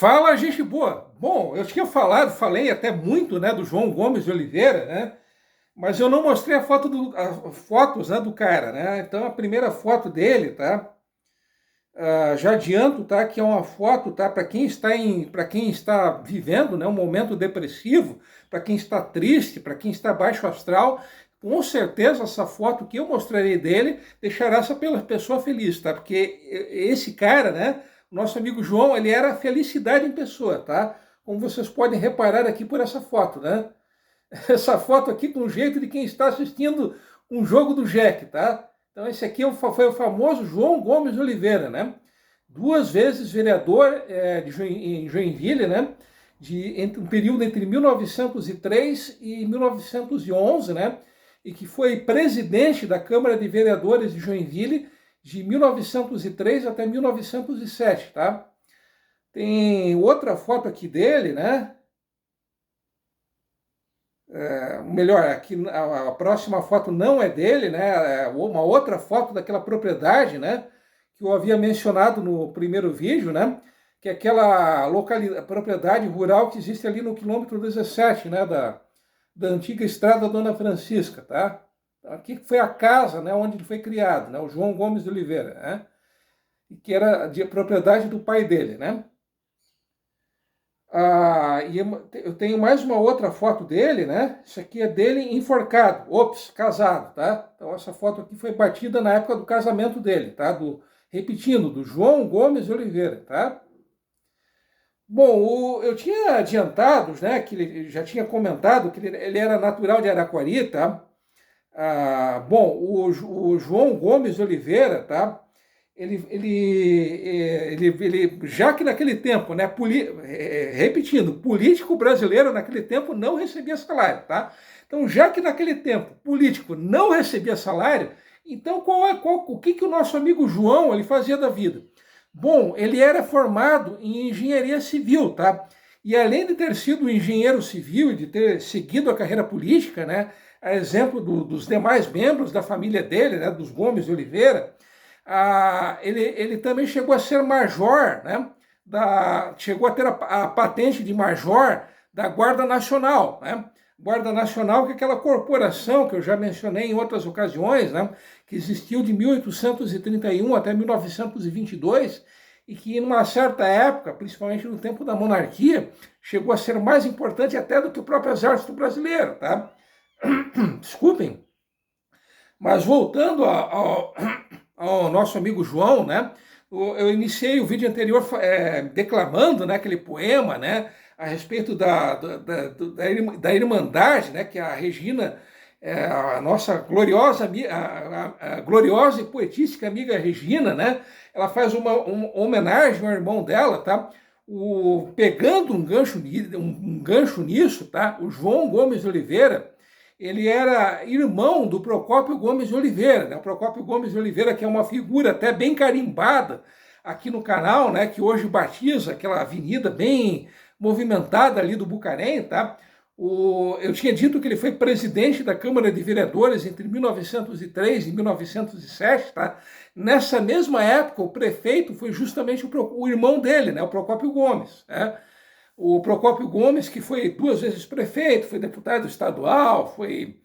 Fala, gente boa. Bom, eu tinha falei até muito, né, do João Gomes de Oliveira, né? Mas eu não mostrei a foto fotos, né, do cara, né? Então a primeira foto dele, tá? Já adianto, tá? Que é uma foto, tá? Para quem está vivendo, né, um momento depressivo, para quem está triste, para quem está baixo astral, com certeza essa foto que eu mostrarei dele deixará essa pessoa feliz, tá? Porque esse cara, né? Nosso amigo João, ele era a felicidade em pessoa, tá? Como vocês podem reparar aqui por essa foto, né? Essa foto aqui com o jeito de quem está assistindo um jogo do Jack, tá? Então esse aqui foi o famoso João Gomes de Oliveira, né? Duas vezes vereador em Joinville, né? Entre um período entre 1903 e 1911, né? E que foi presidente da Câmara de Vereadores de Joinville de 1903 até 1907, tá? Tem outra foto aqui dele, né? Melhor, aqui a próxima foto não é dele, né? É uma outra foto daquela propriedade, né? Que eu havia mencionado no primeiro vídeo, né? Que é aquela propriedade rural que existe ali no quilômetro 17, né? Da antiga estrada Dona Francisca, tá? Aqui foi a casa, né? Onde ele foi criado, né? O João Gomes de Oliveira, né? Que era de propriedade do pai dele, né? E eu tenho mais uma outra foto dele, né? Isso aqui é dele enforcado, casado, tá? Então essa foto aqui foi batida na época do casamento dele, tá? Repetindo, do João Gomes de Oliveira, tá? Bom, eu tinha adiantado, né? Que ele já tinha comentado que ele era natural de Araquari, tá? Bom, o João Gomes de Oliveira, tá? Já que naquele tempo, né, repetindo, político brasileiro naquele tempo não recebia salário, tá? Então, já que naquele tempo político não recebia salário, então o que o nosso amigo João ele fazia da vida? Bom, ele era formado em engenharia civil, tá? E além de ter sido engenheiro civil e de ter seguido a carreira política, né, a exemplo dos demais membros da família dele, né, dos Gomes de Oliveira, ele também chegou a ser major, né? Chegou a ter a patente de major da Guarda Nacional, né? Guarda Nacional, que é aquela corporação que eu já mencionei em outras ocasiões, né? Que existiu de 1831 até 1922 e que, em uma certa época, principalmente no tempo da monarquia, chegou a ser mais importante até do que o próprio Exército Brasileiro, tá? Desculpem. Mas voltando ao nosso amigo João, né? Eu iniciei o vídeo anterior declamando, né, aquele poema, né, a respeito da Irmandade, né, que a Regina, a nossa gloriosa, a gloriosa e poetística amiga Regina, né, ela faz uma homenagem ao irmão dela, tá? Pegando um gancho nisso, tá? O João Gomes de Oliveira, ele era irmão do Procópio Gomes de Oliveira, né? O Procópio Gomes de Oliveira, que é uma figura até bem carimbada aqui no canal, né? Que hoje batiza aquela avenida bem movimentada ali do Bucarém, tá? Eu tinha dito que ele foi presidente da Câmara de Vereadores entre 1903 e 1907, tá? Nessa mesma época, o prefeito foi justamente o irmão dele, né? O Procópio Gomes, né? O Procópio Gomes, que foi duas vezes prefeito, foi deputado estadual, foi,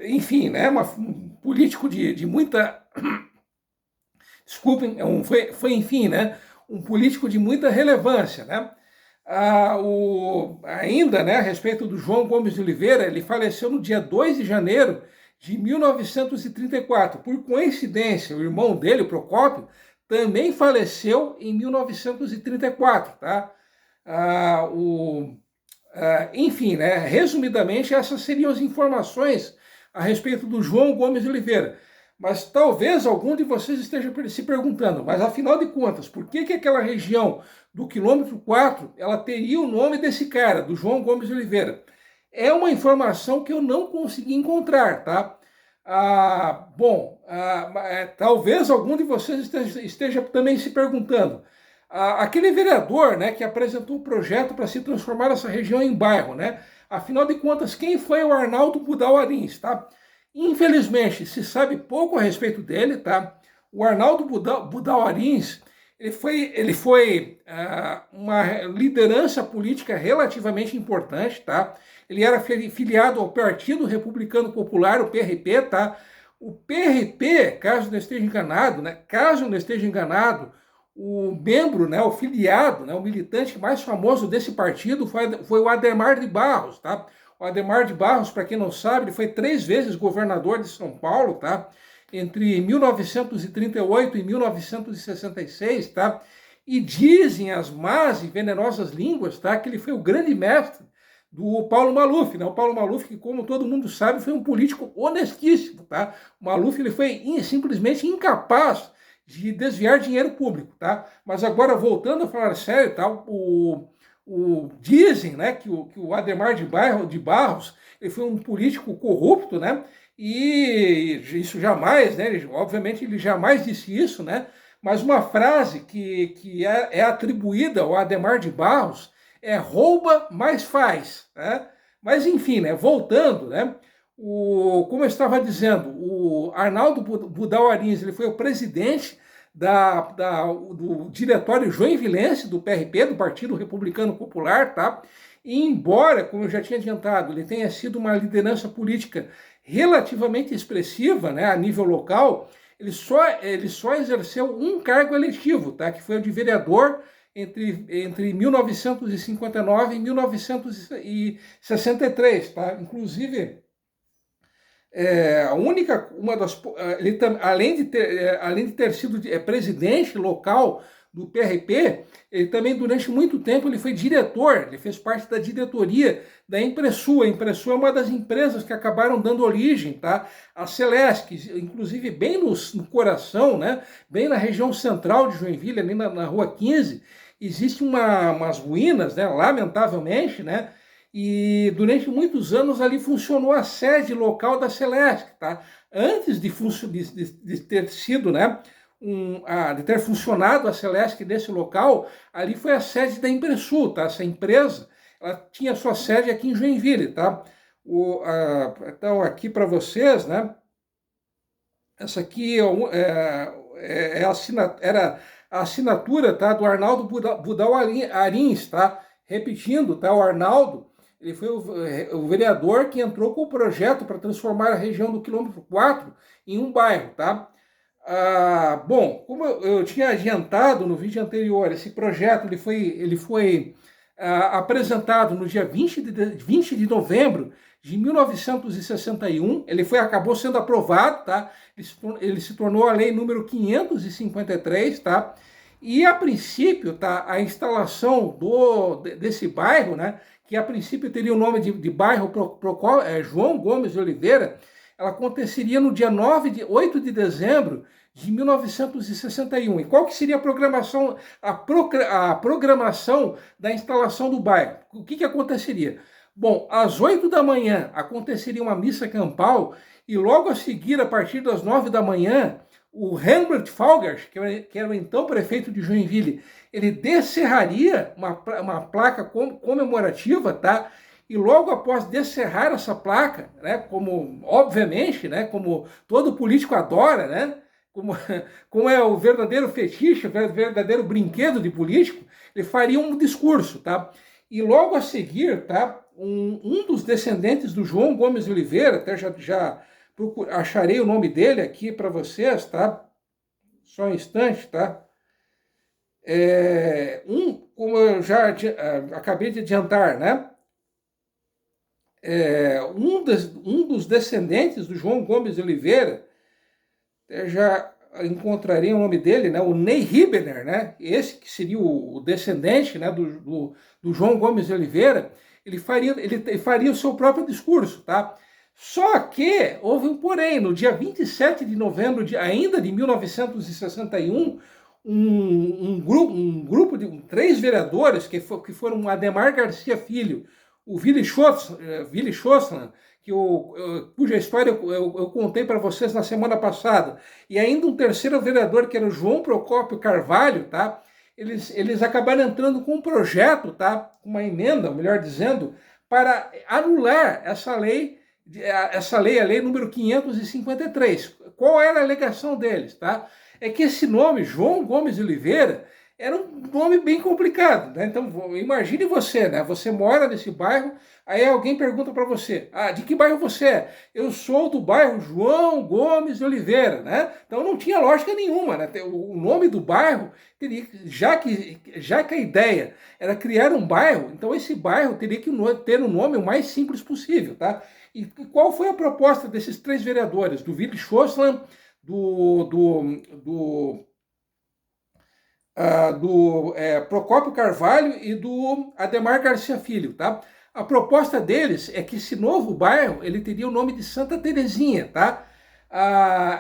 enfim, né, um político de muita... Desculpem, enfim, né, um político de muita relevância, né? Ainda, né, a respeito do João Gomes de Oliveira, ele faleceu no dia 2 de janeiro de 1934. Por coincidência, o irmão dele, o Procópio, também faleceu em 1934, tá? Enfim, né, resumidamente, essas seriam as informações a respeito do João Gomes de Oliveira. Mas talvez algum de vocês esteja se perguntando, mas afinal de contas, por que aquela região do quilômetro 4 ela teria o nome desse cara, do João Gomes de Oliveira? É uma informação que eu não consegui encontrar, tá? Talvez algum de vocês esteja também se perguntando, aquele vereador, né, que apresentou um projeto para se transformar essa região em bairro, né? Afinal de contas, quem foi o Arnaldo Budal Arins, tá? Infelizmente, se sabe pouco a respeito dele, tá? O Arnaldo Budal Arins, Ele foi uma liderança política relativamente importante, tá? Ele era filiado ao Partido Republicano Popular, o PRP, tá? O PRP, caso não esteja enganado, né? Caso não esteja enganado, o membro, né, o filiado, né, o militante mais famoso desse partido foi o Adhemar de Barros, tá? O Adhemar de Barros, para quem não sabe, ele foi 3 vezes governador de São Paulo, tá? Entre 1938 e 1966, tá? E dizem as más e venenosas línguas, tá? Que ele foi o grande mestre do Paulo Maluf, né? O Paulo Maluf, que como todo mundo sabe, foi um político honestíssimo, tá? O Maluf, ele foi simplesmente incapaz de desviar dinheiro público, tá? Mas agora, voltando a falar sério, tá? Dizem, né, que o Adhemar de Barros, ele foi um político corrupto, né? E isso jamais, né? Obviamente ele jamais disse isso, né? Mas uma frase que é atribuída ao Adhemar de Barros é rouba, mas faz, né? Mas enfim, né? Voltando, né? Como eu estava dizendo, o Arnaldo Budal Arins, ele foi o presidente do diretório joinvilense do PRP, do Partido Republicano Popular, tá? E embora, como eu já tinha adiantado, ele tenha sido uma liderança política relativamente expressiva, né, a nível local, ele só exerceu um cargo eletivo, tá? Que foi o de vereador entre 1959 e 1963, tá? Inclusive, além de ter sido presidente local do PRP, ele também durante muito tempo ele foi diretor, ele fez parte da diretoria da Impressu. A Impressu é uma das empresas que acabaram dando origem, tá, à Celesc, inclusive bem no coração, né, bem na região central de Joinville, ali na Rua 15, existem umas ruínas, né, lamentavelmente, né, e durante muitos anos ali funcionou a sede local da Celesc, tá? Antes de ter sido, né, de ter funcionado a Celesc nesse local, ali foi a sede da Impressu, tá? Essa empresa, ela tinha sua sede aqui em Joinville, tá? Então, aqui para vocês, né? Essa aqui era a assinatura, tá, do Arnaldo Budal Arins, tá? Repetindo, tá? O Arnaldo, ele foi o vereador que entrou com o projeto para transformar a região do quilômetro 4 em um bairro, tá? Bom, como eu tinha adiantado no vídeo anterior, esse projeto ele foi apresentado no dia 20 de novembro de 1961, acabou sendo aprovado, tá? Ele se tornou a lei número 553, tá? E a princípio, tá, a instalação desse bairro, né, que a princípio teria o nome de bairro João Gomes de Oliveira, ela aconteceria no dia 8 de dezembro de 1961. E qual que seria a programação da instalação do bairro? O que aconteceria? Bom, às 8 da manhã aconteceria uma missa campal e logo a seguir, a partir das 9 da manhã, o Herbert Falgers, que era o então prefeito de Joinville, ele descerraria uma placa comemorativa, tá? E logo após descerrar essa placa, né, como obviamente, né, como todo político adora, né, como é o verdadeiro fetiche, o verdadeiro brinquedo de político, ele faria um discurso, tá? E logo a seguir, tá, um dos descendentes do João Gomes de Oliveira, até já acharei o nome dele aqui para vocês, tá? Só um instante, tá? Como eu já acabei de adiantar, né? Um dos descendentes do João Gomes de Oliveira, já encontrarei o nome dele, né? O Ney Ribner, né? Esse que seria o descendente, né, do João Gomes de Oliveira, ele faria o seu próprio discurso, tá? Só que houve um porém, no dia 27 de novembro ainda de 1961, um grupo de 3 vereadores, que foram o Adhemar Garcia Filho, o Willy Schossland, cuja história eu contei para vocês na semana passada, e ainda um terceiro vereador, que era o João Procópio Carvalho, tá? Eles acabaram entrando com um projeto, tá? Uma emenda, melhor dizendo, para anular essa lei, a lei número 553. Qual era a alegação deles, tá? é que esse nome, João Gomes de Oliveira, era um nome bem complicado, né? Então, imagine você, né? Você mora nesse bairro, aí alguém pergunta para você, de que bairro você é? Eu sou do bairro João Gomes de Oliveira, né? Então não tinha lógica nenhuma, né? O nome do bairro teria, já que a ideia era criar um bairro, então esse bairro teria que ter um nome o mais simples possível, tá? E qual foi a proposta desses três vereadores? Do Willy Schossland, do Procópio Carvalho e do Ademar Garcia Filho, tá? A proposta deles é que esse novo bairro ele teria o nome de Santa Terezinha, tá?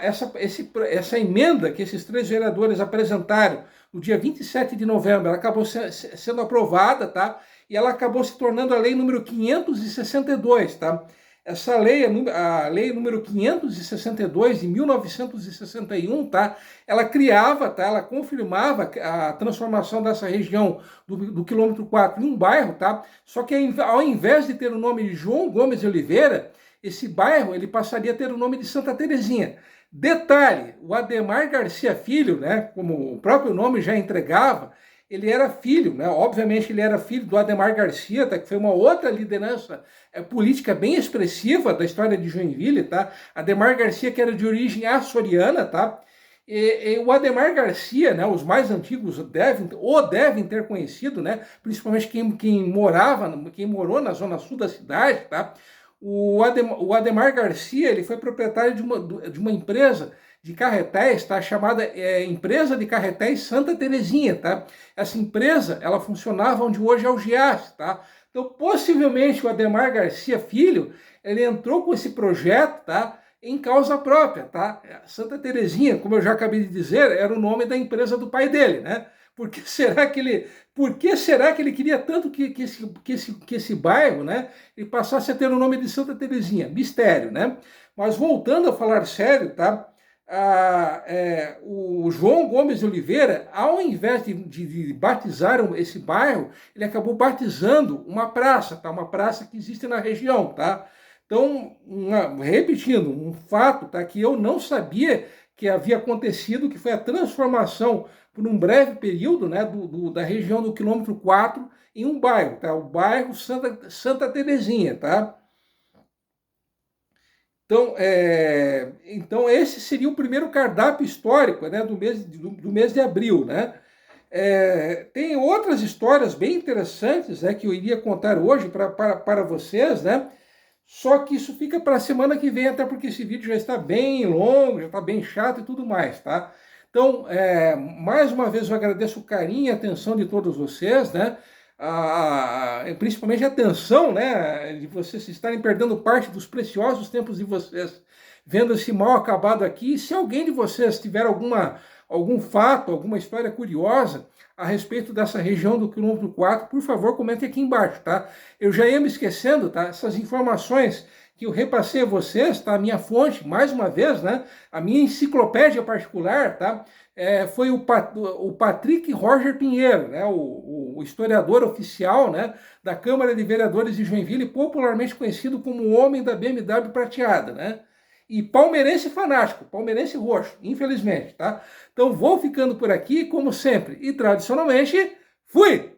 Essa emenda que esses três vereadores apresentaram no dia 27 de novembro, ela acabou sendo aprovada, tá? E ela acabou se tornando a lei número 562, tá? Essa lei, a lei número 562 de 1961, tá? Ela criava, tá? Ela confirmava a transformação dessa região do quilômetro 4 em um bairro, tá? Só que ao invés de ter o nome de João Gomes de Oliveira, esse bairro ele passaria a ter o nome de Santa Terezinha. Detalhe, o Ademar Garcia Filho, né? Como o próprio nome já entregava, ele era filho, né? Obviamente ele era filho do Ademar Garcia, tá? Que foi uma outra liderança política bem expressiva da história de Joinville, tá? Ademar Garcia, que era de origem açoriana, tá? E o Ademar Garcia, né? Os mais antigos devem ter conhecido, né? Principalmente quem morou na zona sul da cidade, tá? O Ademar Garcia, ele foi proprietário de uma empresa de carretéis, tá? Chamada Empresa de Carretéis Santa Terezinha, tá? Essa empresa, ela funcionava onde hoje é o Giasse, tá? Então, possivelmente, o Ademar Garcia Filho, ele entrou com esse projeto, tá? Em causa própria, tá? Santa Terezinha, como eu já acabei de dizer, era o nome da empresa do pai dele, né? Por que será que ele queria tanto que esse bairro, né, ele passasse a ter o nome de Santa Terezinha? Mistério, né? Mas voltando a falar sério, tá? O João Gomes de Oliveira, ao invés de batizar esse bairro, ele acabou batizando uma praça, tá? Uma praça que existe na região, tá? Então, repetindo, um fato, tá? Que eu não sabia que havia acontecido, que foi a transformação por um breve período, né, da região do quilômetro 4 em um bairro, tá? O bairro Santa Terezinha, tá? Então, esse seria o primeiro cardápio histórico, né, do mês de abril, né? Tem outras histórias bem interessantes, né, que eu iria contar hoje para vocês, né? Só que isso fica para a semana que vem, até porque esse vídeo já está bem longo, já está bem chato e tudo mais, tá? Então, mais uma vez eu agradeço o carinho e a atenção de todos vocês, né? Principalmente a atenção, né? De vocês estarem perdendo parte dos preciosos tempos de vocês vendo esse mal acabado aqui. E se alguém de vocês tiver algum fato, alguma história curiosa a respeito dessa região do quilômetro 4, por favor, comente aqui embaixo, tá? Eu já ia me esquecendo, tá? Essas informações que eu repassei a vocês, tá? A minha fonte, mais uma vez, né? A minha enciclopédia particular, tá? Foi o Patrick Roger Pinheiro, né? O historiador oficial, né? Da Câmara de Vereadores de Joinville, popularmente conhecido como o homem da BMW prateada, né? E palmeirense fanático, palmeirense roxo, infelizmente, tá? Então vou ficando por aqui, como sempre, e tradicionalmente, fui!